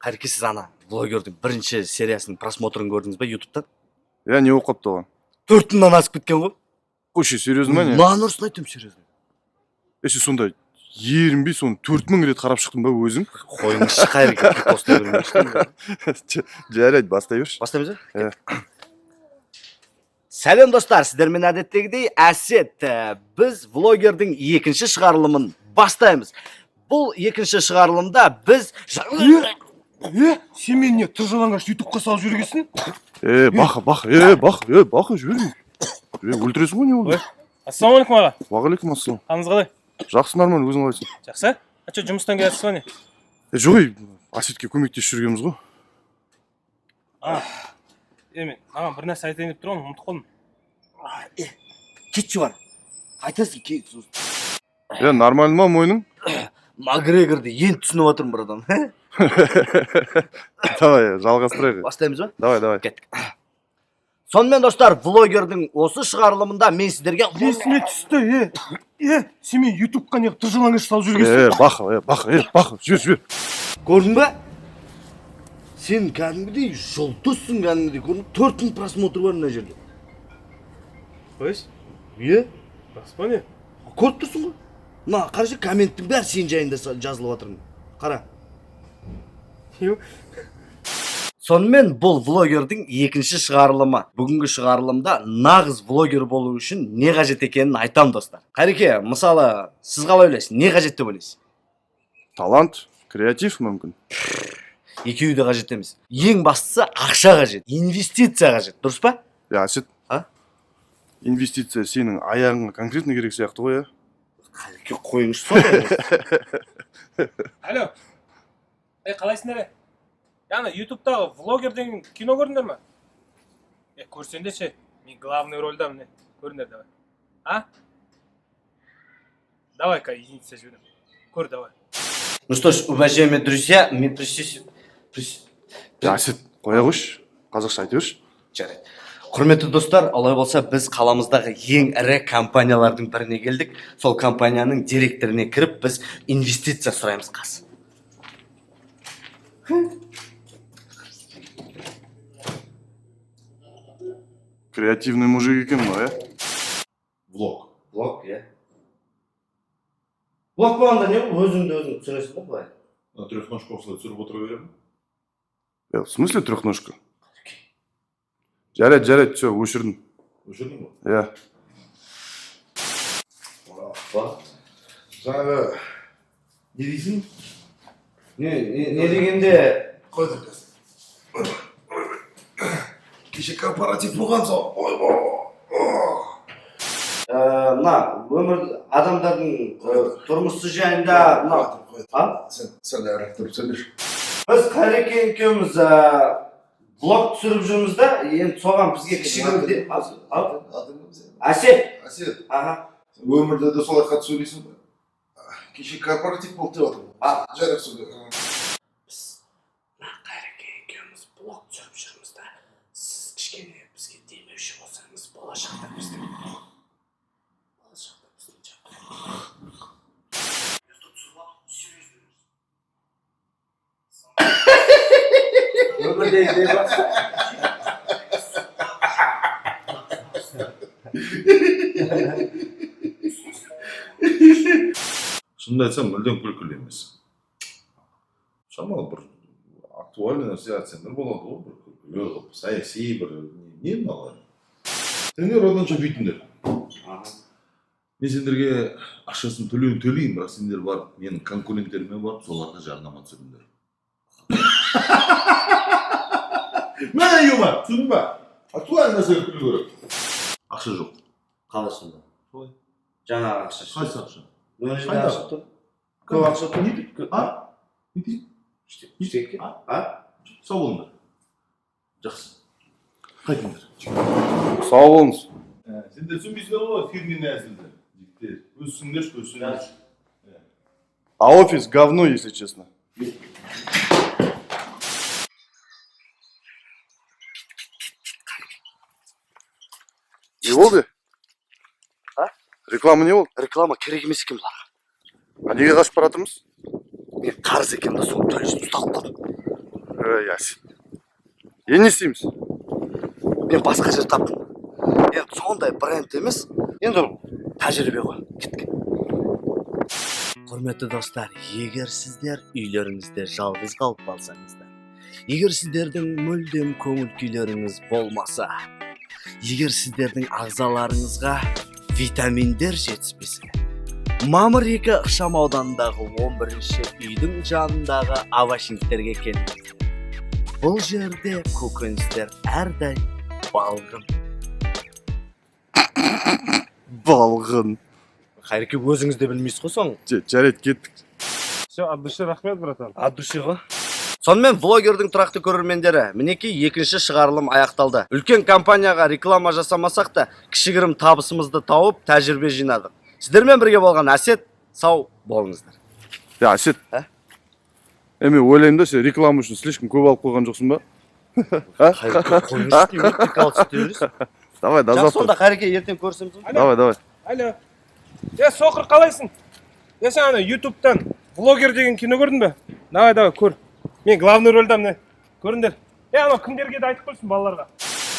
Қайреке, сіз ана блогердің бірінші сериясының просмотрын көрдіңіз ба ютубтан? Я не оқып оған. 4 мыңнан асып кеткен ғой. Қойшы, серьезно ма не? Нанұрсын айтым, серьезно. Сонда ерінбей соны 4000 рет қарап шықтың ба өзің? Қойыңызшы, Қайреке, постай бермейсің. Жарайды, бастай берші. Бастаймыз ба? Сәлем достар, сіздермен әдеттегідей әсет. Біз влогердің екінші шығарылымын бастаймыз. Бұл екінші шығарылымда біз... Сен мен не тыржалаңғаш ютубқа салып жүргесін? Бақа, жіберме. Өлтіресің ғой не болды? Ассалаумалейкум аға. Уағалейкум ассалам. Қалыңыз қалай? Жақсы, нормально, өзің қалайсың? Жақсы? Ачо, жұмыстан келесіз ба не? Жоқ, Асетке көмектесіп жүргенбіз ғой. Мен ағам бір нәрсе айтайын деп тұрмын, ұмытып қалдым. Кетші бар. Айтасың, кетші. Нормально ма мойның? Макгрегорды енді түсініп отырмын, братан. Давай, жалғастырайық. Бастаймыз ба? Давай. Кеттік. Сонымен достар, влогердің осы шығарылымында мен сіздерге... Есіме түсті, сен мен ютубқа не тыржалаңғаш салып жүргесін? Бақа, жібер. Көрдің ба? Сен кәдімгідей жұлдызсың, кәдімгідей көрдің. 4000 просмотр бар мына жерде. Қойш? Рас па не? Көріп тұрсың ғой? Мына қарашы, комменттің бәрі сен жайында жазылып жатыр. Қара. Сонымен бұл влогердің екінші шығарылымы. Бүгінгі шығарылымда нағыз влогер болу үшін не қажет екенін айтам достар. Қайреке, мысалы, сіз қалай ойлайсыз? Не қажет деп ойлайсыз? Талант, креатив мүмкін. Екеуі де қажет емес. Ең бастысы ақша қажет, инвестиция қажет, дұрыс па? Асет. Инвестиция сенің аяғыңа конкретно керек сияқты ғой, Қайреке, қойыңыз соны. Алло. Қалайсыңдар? Яғни ютубтағы влогер деген кино көрдіңдер ма? Көрсеңдер ше, мен главный рөлдамын, көріңдер, давай. Давай-ка, единица жіберем. Көр, давай. Ну что ж, уважаемые друзья, мы пришли... Асет, қоя қойшы, қазақша айта берші. Жарайды. Құрметті достар, олай болса біз қаламыздағы ең ірі компаниялардың біріне келдік. Сол компанияның директоріне кіріп, біз инвестиция сұраймыз қас. Креативный мужик екен ғой, Влог, Влог болғанда не бұл? Өзіңді түсіресің ба бұлай? Трехножка осылай түсіріп отыра беремін. В смысле трехножка? Жарайды, все, өшірдім. Өшірдің ба? Жаңағы... Не дейсің? Не дегенде... Қойдыр қазір. Кеше корпоратив болған соң. Мына, өмір адамдардың тұрмысы жайында... Сәл әрі тұрып сөйлеші. Біз Қайреке екеуміз влог түсіріп жүрміз да, енді соған бізге кішігірім... Әсет! Әсет, Аха. өмірде де солай қатты сөйлейсің ба? Кеше корпоратив болды деп отырмын. Жарық сөйле. Біз Қайреке екеуміз влог түсіріп жүрміз да, сіз кішкене бізге демеуші болсаңыз, болашақта біздің өмірдегі де бар. Шынымды айтсам, мүлдем күлкілі емес. Шамалы бір актуальный нәрсе айтсаңдар болады ғой, бір күлкілі қылып, саяси бір не мыналар. Сендер оданша бүйтіңдер. Мен сендерге ақшасын төлейін, бірақ сендер барып, менің конкуренттеріме барып, соларға жарнама түсіріңдер. Мәне юмор, түсіндің ба? Актуальный нәрсе күлі көріп. Ақша жоқ. Қаласында. Жаңағы ақша. Қайсы ақша? Қайда ақша тұр? Көп ақша тұр? Не дейді? Не дейді? Штекке? Сау болыңдар. Жақсы. Қайтыңдар. Сау болыңыз. Сендер түсінбейсіңдер ғой, фирменный әзілді. Өссіңдер. А офис говно, если честно. Не болды? Реклама не болды? Реклама керек емес екен бұларға. Неге қашып баратырмыз? Мен қарыз екен да соны төлесіп ұсталып қалдым. Ясин. Енді не істейміз? Мен басқа жер таптым. Енді сондай бренд емес, енді ол тәжірибе ғой. Кеткен. Құрметті достар, егер сіздер үйлеріңізде жалғыз қалып қалсаңыздар, егер сіздердің мүлдем көңіл күйлеріңіз болмаса, егер сіздердің ағзаларыңызға витаминдер жетіспесе, мамыр 2 ықшам ауданындағы 11-ші үйдің жанындағы авашингтерге келіңіздер. Бұл жерде көкөністер әрдайым балғын. Балғын. Қайреке, өзіңіз де білмейсіз ғой соң. Жарайды, кеттік. Все, от души рахмет, братан. От души ғой. Сонымен влогердің тұрақты көрермендері, мінекей екінші шығарылым аяқталды. Үлкен компанияға реклама жасамасақ та, кішігірім табысымызды тауып, тәжірибе жинадық. Сіздермен бірге болған Әсет, сау болыңыздар. Әсет. Мен ойлаймын да, сен реклама үшін слишком көп алып қойған жоқсың ба? Қайреке, қойыңыз өте қалып жүрсіз. Давай, до Жақсы, завтра. сонда Қайреке ертең көрсеміз. Давай. Алло. Соқыр қалайсың? Сен ана ютубтан влогер деген кино көрдің бе? Давай, көр. Мен главный рөлдамын, көріңдер. Анау кімдерге де айтып қойсын балаларға.